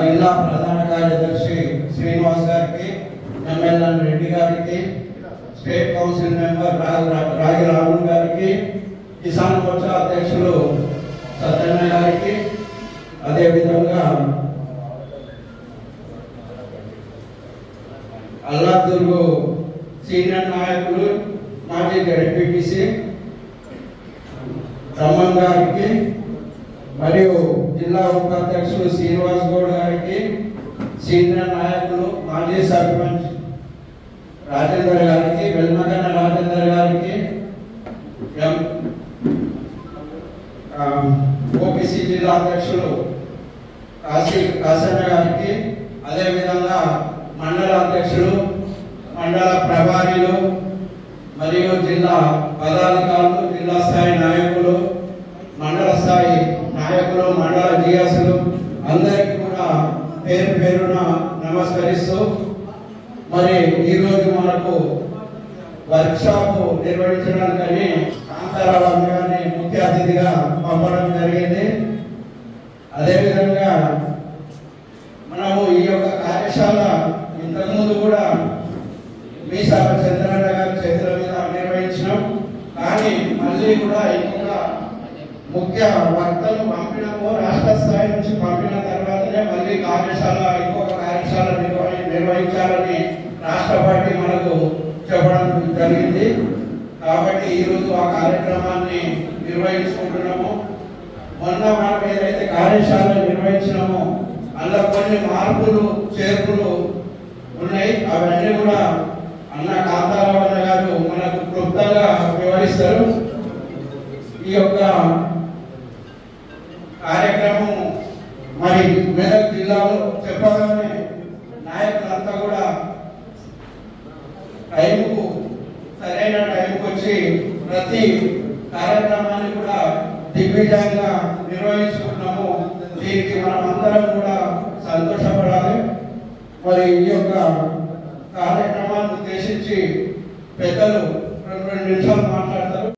జిల్లా ప్రధాన కార్యదర్శి శ్రీనివాస్ గారికి, ఎమ్మెల్యే రెడ్డి గారికి, స్టేట్ కౌన్సిల్ మెంబర్ రాగి రాముల్ గారికి, కిసాన్ మోర్చా అధ్యక్షులు సత్యన్న గారికి, అదేవిధంగా అల్లాదుర్గు సీనియర్ నాయకులు మాజీ జడ్పీటీసీ రమణ్ గారికి మరియు జిల్లా ఉపాధ్యక్షులు శ్రీనివాస్ గౌడ్ గారికి, సీనియర్ నాయకులు మాజీ సర్పంచ్ రాజేందర్ గారికి, వెల్మగన్న రాజేందర్ గారికి, ఓబీసీ జిల్లా అధ్యక్షులు కాసన్న గారికి, అదేవిధంగా మండల అధ్యక్షులు, మండల ప్రభారీలు మరియు జిల్లా పదాధికారులు, జిల్లా స్థాయి నాయకులు, మండల స్థాయి నాయకులు, మండల జియాసులు అందరికీ కూడా పేరు పేరున నమస్కరిస్తూ, మరి ఈరోజు మనకు వర్క్షాప్ నిర్వహించడానికని కాంతారావు అన్న గారిని ముఖ్య అతిథిగా పంపడం జరిగింది. అదేవిధంగా మనము ఈ యొక్క కార్యశాల ఇంతకుముందు కూడా మీసాల చంద్రన్న గారి చేతుల మీద నిర్వహించినాం. కానీ మళ్ళీ కూడా ఇంకొక ముఖ్య వక్తను పంపినాము, రాష్ట్ర స్థాయి నుంచి పంపిన తర్వాతనే మళ్ళీ ఇంకొక కార్యశాల నిర్వహించాలని రాష్ట్ర పార్టీ మనకు చెప్పడం జరిగింది. కాబట్టి ఈరోజు ఆ కార్యక్రమాన్ని నిర్వహించుకుంటున్నాము. మొన్న మనం ఏదైతే కార్యశాల నిర్వహించినామో అందులో కొన్ని మార్పులు చేర్పులు ఉన్నాయి. అవన్నీ కూడా అన్న కాంతారావు అన్న గారు మనకు క్లుప్తంగా వివరిస్తారు. ఈ యొక్క కార్యక్రమం మరి మెదక్ జిల్లాలో చెప్పగానే నాయకులంతా కూడా సరైన టైంకు వచ్చి ప్రతి కార్యక్రమాన్ని కూడా దిగ్విజయంగా నిర్వహించుకుంటున్నాము. దీనికి మనం అందరం కూడా సంతోషపడాలి. మరి ఈ యొక్క కార్యక్రమాన్ని ఉద్దేశించి పెద్దలు 2 నిమిషాలు మాట్లాడారు.